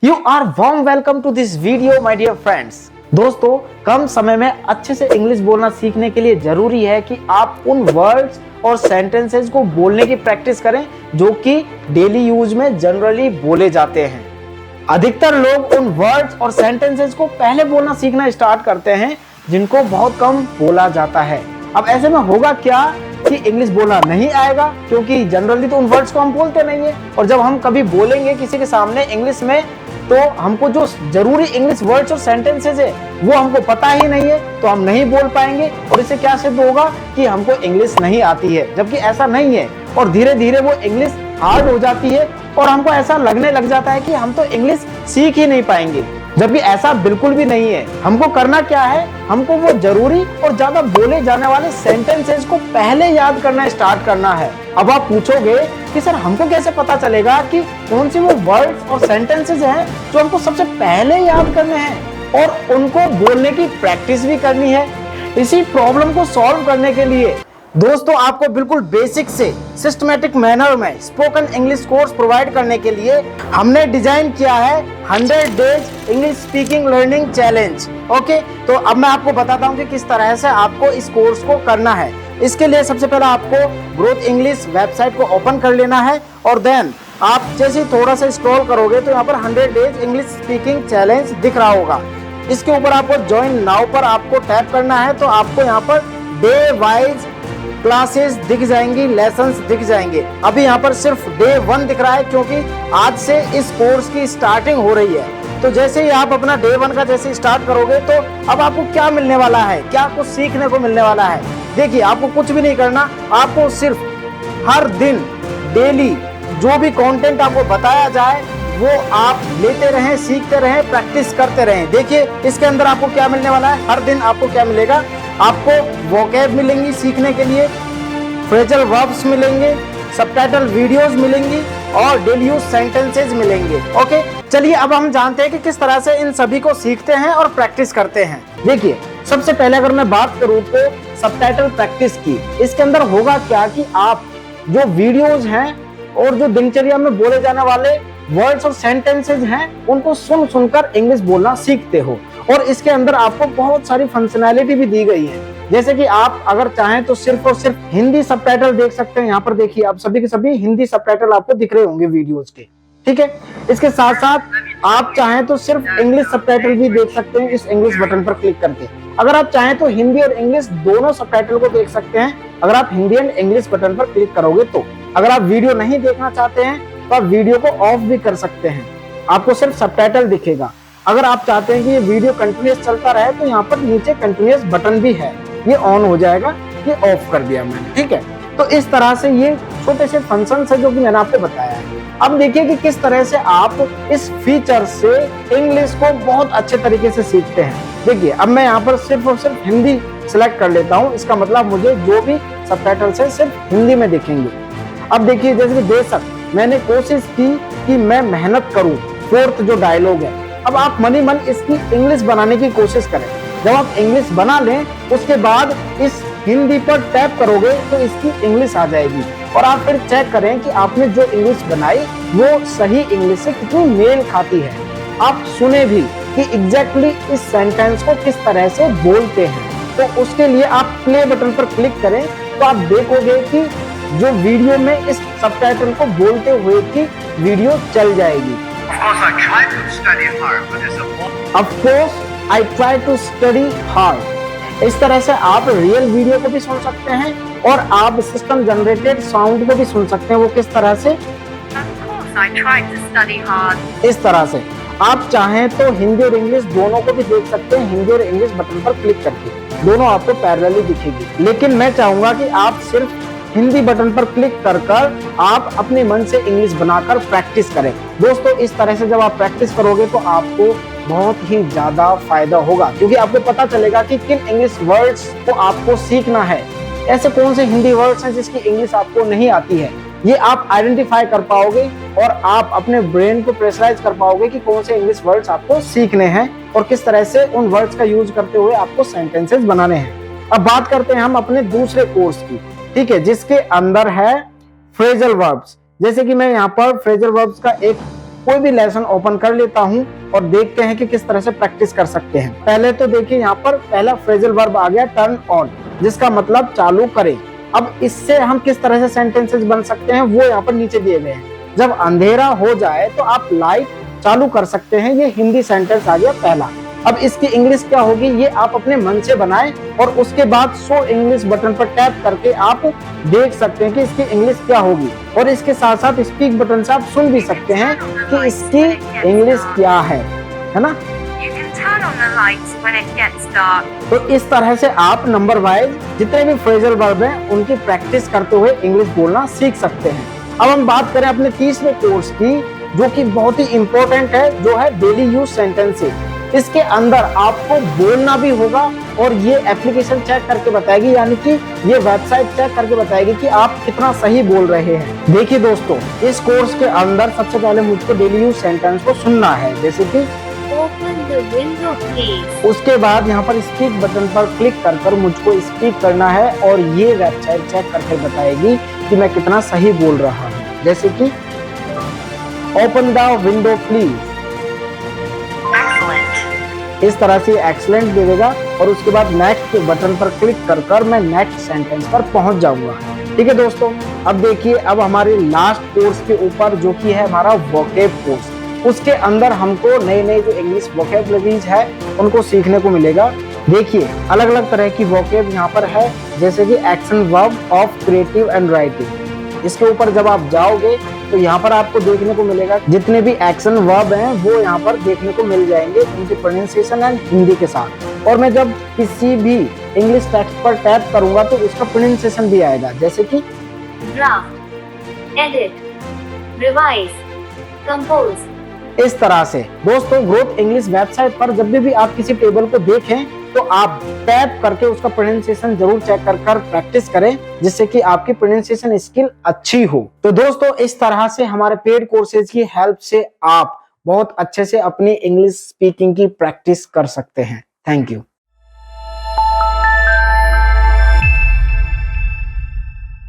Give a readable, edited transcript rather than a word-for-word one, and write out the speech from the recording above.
You are warm welcome to this video my dear friends. दोस्तों, कम समय में अच्छे से इंग्लिश बोलना सीखने के लिए जरूरी है कि आप उन वर्ड्स और सेंटेंसेस को बोलने की प्रैक्टिस करें जो कि डेली यूज में जनरली बोले जाते हैं। अधिकतर लोग उन वर्ड्स और सेंटेंसेस को पहले बोलना सीखना स्टार्ट करते हैं जिनको बहुत कम बोला जाता है। अब ऐसे में होगा क्या कि इंग्लिश बोलना नहीं आएगा, क्योंकि जनरली तो उन वर्ड्स को हम बोलते नहीं है, और जब हम कभी बोलेंगे किसी के सामने इंग्लिश में तो हमको जो जरूरी इंग्लिश वर्ड्स और सेंटेंसेस है वो हमको पता ही नहीं है, तो हम नहीं बोल पाएंगे और इससे क्या सिद्ध होगा कि हमको इंग्लिश नहीं आती है, जबकि ऐसा नहीं है। और धीरे धीरे वो इंग्लिश हार्ड हो जाती है और हमको ऐसा लगने लग जाता है कि हम तो इंग्लिश सीख ही नहीं पाएंगे, जबकि ऐसा बिल्कुल भी नहीं है। हमको करना क्या है, हमको वो जरूरी और ज्यादा बोले जाने वाले सेंटेंसेस को पहले याद करना स्टार्ट करना है। अब आप पूछोगे कि सर हमको कैसे पता चलेगा कि कौन सी वो वर्ड्स और सेंटेंसेस हैं जो हमको सबसे पहले याद करने हैं और उनको बोलने की प्रैक्टिस भी करनी है। इसी प्रॉब्लम को सॉल्व करने के लिए दोस्तों आपको बिल्कुल बेसिक से सिस्टमैटिक मैनर में स्पोकन इंग्लिश कोर्स प्रोवाइड करने के लिए हमने डिजाइन किया है 100 days English speaking learning challenge. Okay, तो अब मैं आपको बताता हूँ कि किस तरह से आपको इस कोर्स को करना है। इसके लिए सबसे पहले आपको ग्रोथ इंग्लिश वेबसाइट को ओपन कर लेना है और देन आप जैसे थोड़ा सा स्क्रॉल करोगे तो यहाँ पर 100 डेज इंग्लिश स्पीकिंग चैलेंज दिख रहा होगा। इसके ऊपर आपको ज्वाइन नाउ पर आपको टैप करना है, तो आपको यहाँ पर डे वाइज क्लासेस दिख जाएंगी, लेसन्स दिख जाएंगे। अभी यहाँ पर सिर्फ डे 1 दिख रहा है क्योंकि आज से इस कोर्स की स्टार्टिंग हो रही है। तो जैसे ही आप अपना डे 1 का जैसे स्टार्ट करोगे तो अब आपको क्या मिलने वाला है, क्या कुछ सीखने को मिलने वाला है। देखिए, आपको कुछ भी नहीं करना, आपको सिर्फ हर दिन डेली जो भी कंटेंट आपको बताया जाए वो आप लेते रहें, सीखते रहें, प्रैक्टिस करते रहें। देखिए इसके अंदर आपको क्या मिलने वाला है, हर दिन आपको क्या मिलेगा, आपको वोकैब मिलेंगी सीखने के लिए, फ्रेजल वर्ब्स मिलेंगे, सबटाइटल वीडियोस मिलेंगी और डेली यूज सेंटेंसेस मिलेंगे। ओके, चलिए अब हम जानते हैं कि किस तरह से इन सभी को सीखते हैं और प्रैक्टिस करते हैं। देखिए, सबसे पहले अगर मैं बात करूं तो सबटाइटल प्रैक्टिस की, इसके अंदर होगा क्या कि आप जो वीडियोस हैं और जो दिनचर्या में बोले जाने वाले वर्ड्स और सेंटेंसेस हैं उनको सुन सुनकर इंग्लिश बोलना सीखते हो। और इसके अंदर आपको बहुत सारी फंक्शनैलिटी भी दी गई है, जैसे कि आप अगर चाहें तो सिर्फ और सिर्फ हिंदी सबटाइटल देख सकते हैं। यहाँ पर देखिए, आप सभी के सभी हिंदी सबटाइटल आपको दिख रहे होंगे वीडियोस के, ठीक है। इसके साथ साथ आप चाहें तो सिर्फ इंग्लिश सबटाइटल भी देख सकते हैं इस इंग्लिश बटन पर क्लिक करके। अगर आप चाहें तो हिंदी और इंग्लिश दोनों सबटाइटल को देख सकते हैं अगर आप हिंदी एंड इंग्लिश बटन पर क्लिक करोगे तो। अगर आप वीडियो नहीं देखना चाहते हैं तो आप वीडियो को ऑफ भी कर सकते हैं, आपको सिर्फ सबटाइटल दिखेगा। अगर आप चाहते हैं कि ये वीडियो कंटिन्यूअस चलता रहे तो यहाँ पर नीचे कंटिन्यूअस बटन भी है, ये ऑन हो जाएगा, ये ऑफ कर दिया मैंने, ठीक है। तो इस तरह से ये छोटे से फंक्शन है जो कि मैंने आपको बताया है। अब देखिए कि किस तरह से आप इस फीचर से इंग्लिश को बहुत अच्छे तरीके से सीखते हैं। देखिए, अब मैं यहाँ पर सिर्फ और सिर्फ हिंदी सिलेक्ट कर लेता हूँ, इसका मतलब मुझे जो भी सबटाइटल्स है सिर्फ हिंदी में दिखेंगे। अब देखिए, जैसे कि बेशक मैंने कोशिश की कि मैं मेहनत करूं, फोर्थ जो डायलॉग है, अब आप मनी मन इसकी इंग्लिश बनाने की कोशिश करें। जब आप इंग्लिश बना लें उसके बाद इस हिंदी पर टैप करोगे तो इसकी इंग्लिश आ जाएगी और आप फिर चेक करें कि आपने जो इंग्लिश बनाई वो सही इंग्लिश से कितनी मेल खाती है। आप सुने भी कि एग्जैक्टली इस सेंटेंस को किस तरह से बोलते हैं। तो उसके लिए आप प्ले बटन पर क्लिक करें तो आप देखोगे कि जो वीडियो में इस सबटाइटल को बोलते हुए की वीडियो चल जाएगी। Of course, I try to study hard. इस तरह से आप रियल वीडियो को भी सुन सकते हैं और आप सिस्टम जनरेटेड साउंड को भी सुन सकते हैं। वो किस तरह से? Of course, I tried to study hard. इस तरह से आप चाहें तो हिंदी और इंग्लिश दोनों को भी देख सकते हैं, हिंदी और इंग्लिश बटन पर क्लिक करके दोनों आपको पैरेलली दिखेगी। लेकिन मैं चाहूंगा कि आप सिर्फ हिंदी बटन पर क्लिक कर आप अपने मन से इंग्लिश बनाकर प्रैक्टिस करें। दोस्तों, इस तरह से जब आप प्रैक्टिस करोगे तो आपको बहुत ही ज्यादा फायदा होगा, क्योंकि आपको पता चलेगा कि किन इंग्लिश वर्ड्स को आपको सीखना है, ऐसे कौन से हिंदी वर्ड्स हैं जिसकी इंग्लिश आपको नहीं आती है। ये आप आइडेंटिफाई कर पाओगे और आप अपने ब्रेन को प्रेशराइज कर पाओगे कि कौन से इंग्लिश वर्ड्स आपको सीखने हैं और किस तरह से उन वर्ड्स का यूज करते हुए आपको सेंटेंसेस बनाने हैं। अब बात करते हैं हम अपने दूसरे कोर्स की, ठीक है, जिसके अंदर है फ्रेजल वर्ब्स। जैसे कि मैं यहाँ पर फ्रेजल वर्ब्स का एक कोई भी लेसन ओपन कर लेता हूँ और देखते हैं कि किस तरह से प्रैक्टिस कर सकते हैं। पहले तो देखिए यहाँ पर पहला फ्रेजल वर्ब आ गया टर्न ऑन, जिसका मतलब चालू करें। अब इससे हम किस तरह से सेंटेंसेस बन सकते हैं वो यहाँ पर नीचे दिए गए हैं। जब अंधेरा हो जाए तो आप लाइट चालू कर सकते हैं, ये हिंदी सेंटेंस आ गया पहला। अब इसकी इंग्लिश क्या होगी ये आप अपने मन से बनाएं और उसके बाद शो इंग्लिश बटन पर टैप करके आप देख सकते हैं कि इसकी इंग्लिश क्या होगी, और इसके साथ साथ स्पीक बटन से आप सुन भी सकते हैं कि इसकी इंग्लिश क्या है ना। You can turn on the lights when it gets dark. तो इस तरह से आप नंबर वाइज जितने भी फ्रेजल वर्ब हैं उनकी प्रैक्टिस करते हुए इंग्लिश बोलना सीख सकते हैं। अब हम बात करें अपने तीसरे कोर्स की, जो कि बहुत ही इंपॉर्टेंट है, जो है डेली यूज सेंटेंसेस। इसके अंदर आपको बोलना भी होगा और ये एप्लीकेशन चेक करके बताएगी, यानी कि ये वेबसाइट चेक करके बताएगी कि आप कितना सही बोल रहे हैं। देखिए दोस्तों, इस कोर्स के अंदर सबसे पहले मुझको डेली यूज सेंटेंस को सुनना है, जैसे कि Open the window, please. उसके बाद यहाँ पर स्पीक बटन पर क्लिक कर मुझको स्पीक करना है और ये वेबसाइट चेक करके बताएगी कि मैं कितना सही बोल रहा हूँ। जैसे कि open the window please, Excellent. इस तरह से एक्सीलेंट दे देगा और उसके बाद नेक्स्ट के बटन पर क्लिक कर मैं नेक्स्ट सेंटेंस पर पहुंच जाऊंगा। ठीक है दोस्तों, अब देखिए, अब हमारे लास्ट कोर्स के ऊपर जो कि है हमारा वोकैब कोर्स, उसके अंदर हमको नए नए जो इंग्लिश वोकैबुलरीज है उनको सीखने को मिलेगा। देखिए, अलग अलग तरह की वोकैब यहाँ पर है, जैसे कि action verb of creative and writing. इसके ऊपर जब आप जाओगे तो यहाँ पर आपको देखने को मिलेगा जितने भी एक्शन वर्ब हैं वो यहाँ पर देखने को मिल जाएंगे, उनकी प्रोनाउंसिएशन एंड हिंदी के साथ। और मैं जब किसी भी इंग्लिश टेक्स्ट पर टैप करूंगा तो उसका प्रोनाउंसिएशन भी आएगा, जैसे कि Draft, edit, revise, compose. इस तरह से। दोस्तों, ग्रोथ इंग्लिश वेबसाइट पर जब भी आप किसी टेबल को देखें तो आप टैप करके उसका प्रोनाउंसिएशन जरूर चेक कर प्रैक्टिस करें, जिससे कि आपकी प्रोनाउंसिएशन स्किल अच्छी हो। तो दोस्तों, इस तरह से हमारे पेड कोर्सेज की हेल्प से आप बहुत अच्छे से अपनी इंग्लिश स्पीकिंग की प्रैक्टिस कर सकते हैं। Thank you.